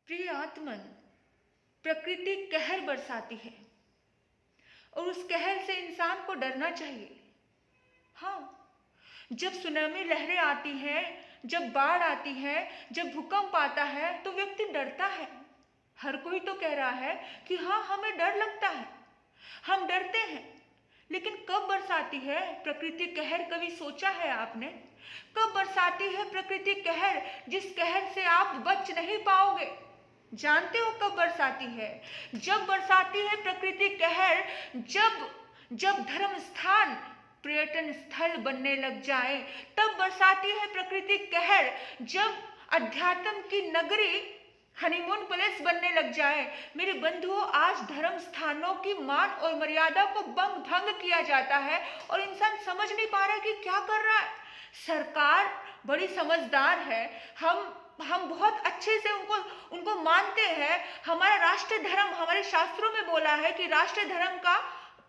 प्रिय आत्मन, प्रकृति कहर बरसाती है और उस कहर से इंसान को डरना चाहिए। हाँ, जब सुनामी लहरें आती हैं, जब बाढ़ आती है, जब भूकंप आता है तो व्यक्ति डरता है। हर कोई तो कह रहा है कि हाँ, हमें डर लगता है, हम डरते हैं। लेकिन कब बरसाती है प्रकृति कहर, कभी सोचा है आपने? कब बरसाती है प्रकृति कहर, जिस कहर से आप बच नहीं पाओगे? जानते हो कब बरसाती है? जब बरसाती है प्रकृति कहर, जब धर्म स्थान पर्यटन स्थल बनने लग जाए, तब बरसाती है प्रकृति कहर। जब अध्यात्म की नगरी हनीमून पैलेस बनने लग जाए। मेरे बंधुओं, आज धर्म स्थानों की मान और मर्यादा को भंग किया जाता है और इंसान समझ नहीं पा रहा है कि क्या कर रहा है। सरकार बड़ी समझदार है, हम बहुत अच्छे से उनको मानते हैं। हमारा राष्ट्रीय धर्म हमारे शास्त्रों में बोला है कि राष्ट्रीय धर्म का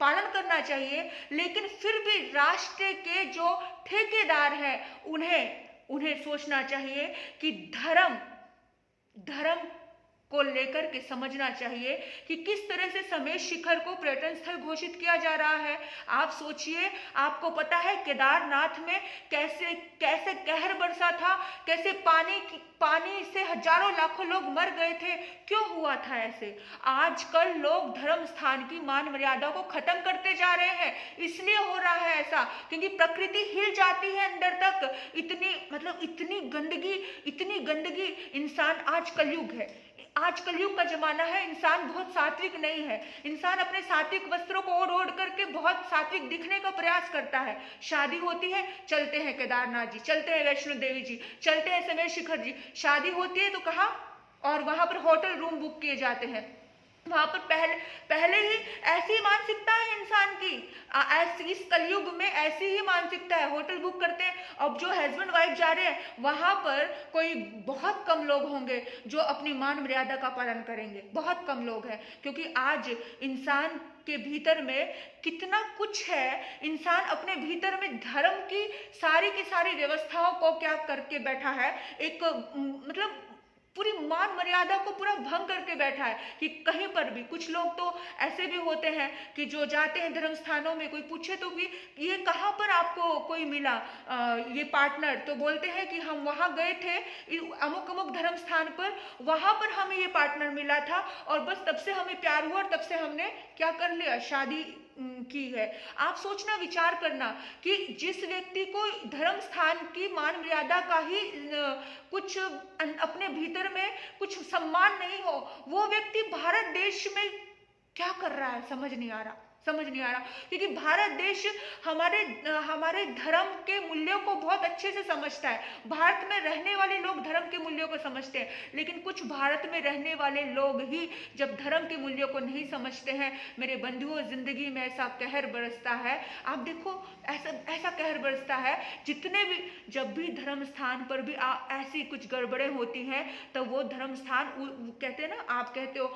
पालन करना चाहिए, लेकिन फिर भी राष्ट्र के जो ठेकेदार हैं उन्हें सोचना चाहिए कि धर्म को लेकर के समझना चाहिए कि किस तरह से समेत शिखर को पर्यटन स्थल घोषित किया जा रहा है। आप सोचिए, आपको पता है केदारनाथ में कैसे कैसे कहर बरसा था, कैसे पानी से हजारों लाखों लोग मर गए थे। क्यों हुआ था ऐसे? आजकल लोग धर्म स्थान की मान मर्यादा को खत्म करते जा रहे हैं, इसलिए हो रहा है ऐसा, क्योंकि प्रकृति हिल जाती है अंदर तक। इतनी गंदगी। इंसान, आज कलयुग है, आज कलयुग का जमाना है। इंसान बहुत सात्विक नहीं है। इंसान अपने सात्विक वस्त्रों को ओढ़ करके बहुत सात्विक दिखने का प्रयास करता है। शादी होती है, चलते हैं केदारनाथ जी, चलते हैं वैष्णो देवी जी, चलते हैं समेत शिखर जी। शादी होती है तो कहाँ? और वहां पर होटल रूम बुक किए जाते हैं। वहां पर पहले ही ऐसी मानसिकता है इंसान की। इस कलयुग में ऐसी ही मानसिकता है। होटल बुक करते हैं, अब जो हस्बैंड वाइफ जा रहे हैं वहां पर कोई बहुत कम लोग होंगे जो अपनी मान मर्यादा का पालन करेंगे। बहुत कम लोग हैं, क्योंकि आज इंसान के भीतर में कितना कुछ है। इंसान अपने भीतर में धर्म की सारी व्यवस्थाओं को क्या करके बैठा है, एक पूरी मान मर्यादा को पूरा भंग करके बैठा है कि कहीं पर भी। कुछ लोग तो ऐसे भी होते हैं कि जो जाते हैं धर्म स्थानों में, कोई पूछे तो भी ये कहाँ पर आपको कोई मिला ये पार्टनर, तो बोलते हैं कि हम वहाँ गए थे अमुक धर्म स्थान पर, वहाँ पर हमें ये पार्टनर मिला था और बस तब से हमें प्यार हुआ और तब से हमने क्या कर लिया, शादी की है। आप सोचना, विचार करना कि जिस व्यक्ति को धर्म स्थान की मान मर्यादा का ही कुछ अपने भीतर में कुछ सम्मान नहीं हो, वो व्यक्ति भारत देश में क्या कर रहा है समझ नहीं आ रहा। क्योंकि भारत देश हमारे धर्म के मूल्यों को बहुत अच्छे से समझता है। भारत में रहने वाले लोग धर्म के मूल्यों को समझते हैं, लेकिन कुछ भारत में रहने वाले लोग ही जब धर्म के मूल्यों को नहीं समझते हैं, मेरे बंधुओं, जिंदगी में ऐसा कहर बरसता है। आप देखो, ऐसा कहर बरसता है, जब भी धर्म स्थान पर भी ऐसी कुछ गड़बड़ें होती हैं, तो वो धर्म स्थान, कहते हैं ना, आप कहते हो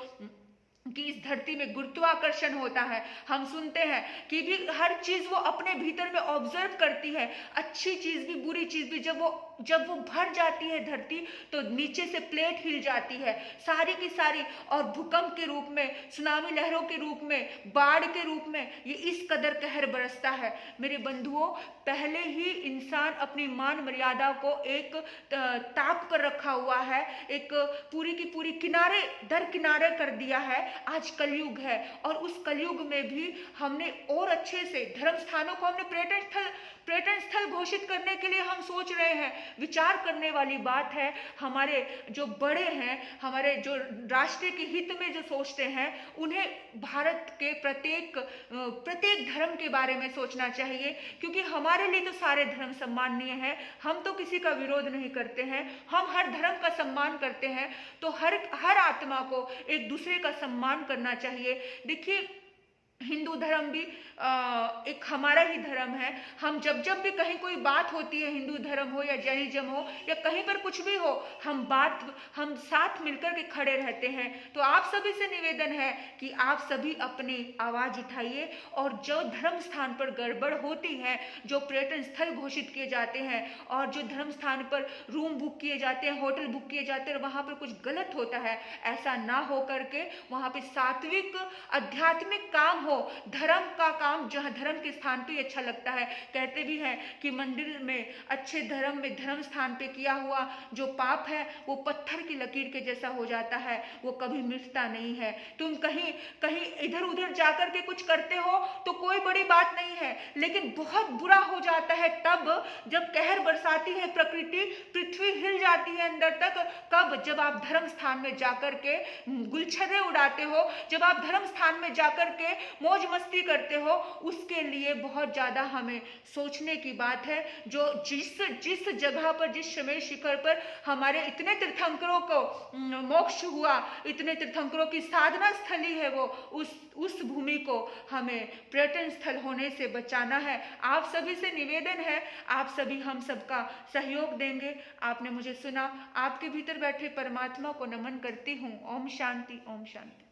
कि इस धरती में गुरुत्वाकर्षण होता है। हम सुनते हैं कि भी हर चीज वो अपने भीतर में ऑब्जर्व करती है, अच्छी चीज भी बुरी चीज भी। जब वो भर जाती है धरती, तो नीचे से प्लेट हिल जाती है सारी की सारी, और भूकंप के रूप में, सुनामी लहरों के रूप में, बाढ़ के रूप में ये इस कदर कहर बरसता है। मेरे बंधुओं, पहले ही इंसान अपनी मान मर्यादा को एक ताक पर रखा हुआ है, एक पूरी की पूरी किनारे दर किनारे कर दिया है। आज कलयुग है और उस कलयुग में भी हमने और अच्छे से धर्म स्थानों को हमने पर्यटन स्थल घोषित करने के लिए हम सोच रहे हैं। विचार करने वाली बात है। हमारे जो बड़े हैं, हमारे जो राष्ट्र के हित में जो सोचते हैं, उन्हें भारत के प्रत्येक धर्म के बारे में सोचना चाहिए, क्योंकि हमारे लिए तो सारे धर्म सम्माननीय हैं। हम तो किसी का विरोध नहीं करते हैं, हम हर धर्म का सम्मान करते हैं। तो हर आत्मा को एक दूसरे का सम्मान करना चाहिए। देखिए, हिंदू धर्म भी एक हमारा ही धर्म है। हम जब जब भी कहीं कोई बात होती है, हिंदू धर्म हो या जैनिज्म हो या कहीं पर कुछ भी हो, हम साथ मिलकर के खड़े रहते हैं। तो आप सभी से निवेदन है कि आप सभी अपनी आवाज उठाइए, और जो धर्म स्थान पर गड़बड़ होती है, जो पर्यटन स्थल घोषित किए जाते हैं और जो धर्म स्थान पर रूम बुक किए जाते हैं, होटल बुक किए जाते हैं, वहां पर कुछ गलत होता है, ऐसा ना हो करके वहां पे सात्विक आध्यात्मिक काम हो, धर्म का काम जहाँ धर्म के स्थान पे अच्छा लगता है। कहते भी हैं कि मंदिर में अच्छे धर्म में धर्म स्थान पे किया हुआ जो पाप है वो पत्थर की लकीर के जैसा हो जाता है, वो कभी मिटता नहीं है। तुम कहीं कहीं इधर उधर जाकर के कुछ करते हो तो कोई बड़ी बात नहीं है, लेकिन बहुत बुरा हो जाता है तब जब कहर बरसाती है प्रकृति, पृथ्वी हिल जाती है अंदर तक। कब? जब आप धर्म स्थान में जाकर के गुलछर्रे उड़ाते हो, जब आप धर्म स्थान में जाकर के मौज मस्ती करते हो, उसके लिए बहुत ज्यादा हमें सोचने की बात है। जो जिस जगह पर, जिस समय शिखर पर हमारे इतने तीर्थंकरों को मोक्ष हुआ, इतने तीर्थंकरों की साधना स्थली है वो, उस भूमि को हमें पर्यटन स्थल होने से बचाना है। आप सभी से निवेदन है, आप सभी हम सबका सहयोग देंगे। आपने मुझे सुना, आपके भीतर बैठे परमात्मा को नमन करती हूँ। ओम शांति, ओम शांति।